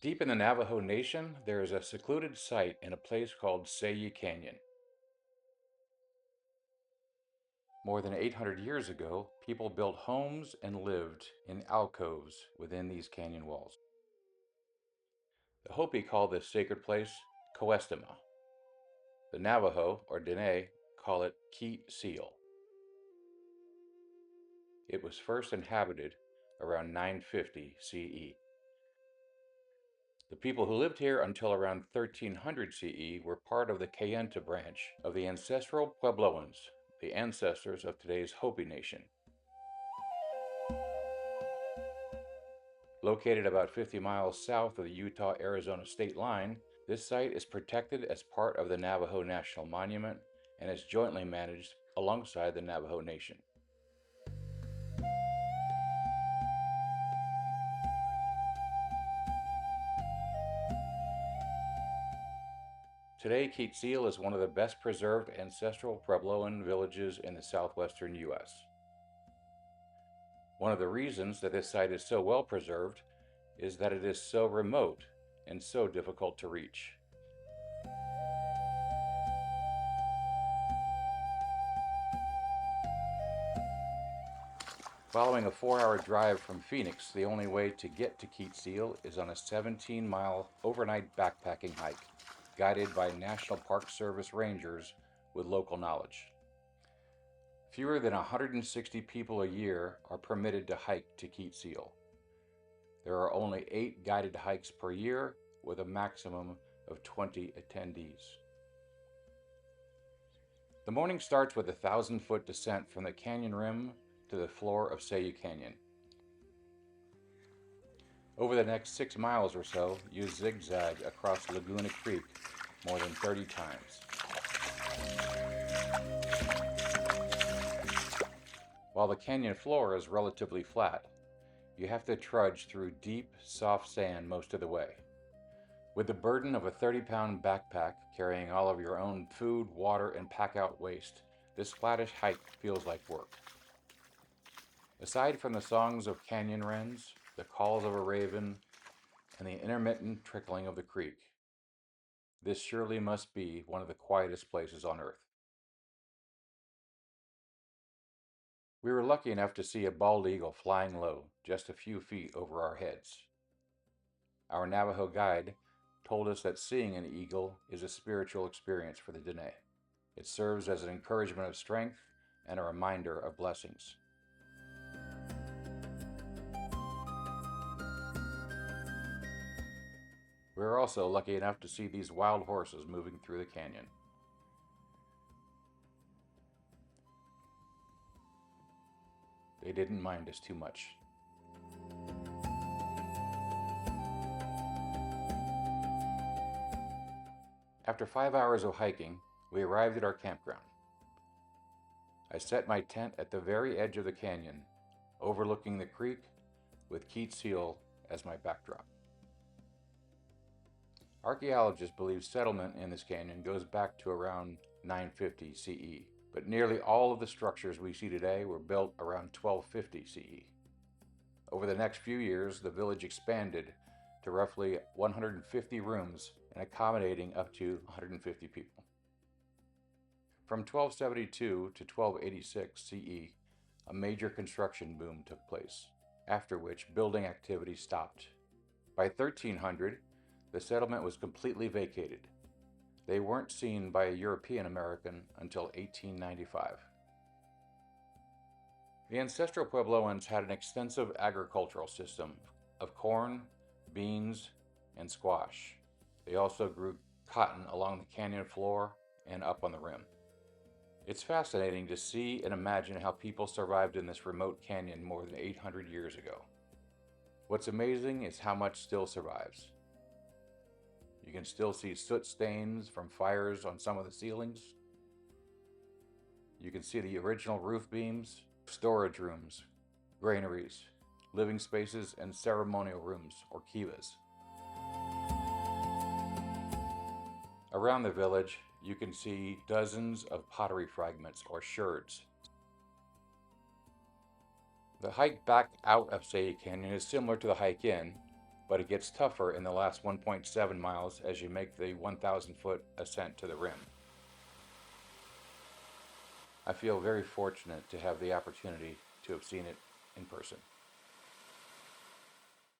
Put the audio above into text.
Deep in the Navajo Nation, there is a secluded site in a place called Tsegi Canyon. More than 800 years ago, people built homes and lived in alcoves within these canyon walls. The Hopi call this sacred place Coestama. The Navajo, or Dene, call it Keet Seel. It was first inhabited around 950 CE. The people who lived here until around 1300 CE were part of the Kayenta branch of the Ancestral Puebloans, the ancestors of today's Hopi Nation. Located about 50 miles south of the Utah-Arizona state line, this site is protected as part of the Navajo National Monument and is jointly managed alongside the Navajo Nation. Today, Keet Seel is one of the best preserved ancestral Puebloan villages in the southwestern U.S. One of the reasons that this site is so well preserved is that it is so remote and so difficult to reach. Following a 4-hour drive from Phoenix, the only way to get to Keet Seel is on a 17-mile overnight backpacking hike, guided by National Park Service rangers with local knowledge. Fewer than 160 people a year are permitted to hike to Keet Seel. There are only 8 guided hikes per year, with a maximum of 20 attendees. The morning starts with a 1,000-foot descent from the canyon rim to the floor of Tsegi Canyon. Over the next 6 miles or so, you zigzag across Laguna Creek more than 30 times. While the canyon floor is relatively flat, you have to trudge through deep, soft sand most of the way. With the burden of a 30-pound backpack carrying all of your own food, water, and pack-out waste, this flattish hike feels like work. Aside from the songs of canyon wrens, the calls of a raven, and the intermittent trickling of the creek, this surely must be one of the quietest places on Earth. We were lucky enough to see a bald eagle flying low, just a few feet over our heads. Our Navajo guide told us that seeing an eagle is a spiritual experience for the Dene. It serves as an encouragement of strength and a reminder of blessings. We were also lucky enough to see these wild horses moving through the canyon. They didn't mind us too much. After 5 hours of hiking, we arrived at our campground. I set my tent at the very edge of the canyon, overlooking the creek with Keet Seel as my backdrop. Archaeologists believe settlement in this canyon goes back to around 950 CE, but nearly all of the structures we see today were built around 1250 CE. Over the next few years, the village expanded to roughly 150 rooms and accommodating up to 150 people. From 1272 to 1286 CE, a major construction boom took place, after which building activity stopped. By 1300, the settlement was completely vacated. They weren't seen by a European American until 1895. The Ancestral Puebloans had an extensive agricultural system of corn, beans, and squash. They also grew cotton along the canyon floor and up on the rim. It's fascinating to see and imagine how people survived in this remote canyon more than 800 years ago. What's amazing is how much still survives. You can still see soot stains from fires on some of the ceilings. You can see the original roof beams, storage rooms, granaries, living spaces, and ceremonial rooms, or kivas. Around the village, you can see dozens of pottery fragments, or sherds. The hike back out of Tsegi Canyon is similar to the hike in, but it gets tougher in the last 1.7 miles as you make the 1,000-foot ascent to the rim. I feel very fortunate to have the opportunity to have seen it in person.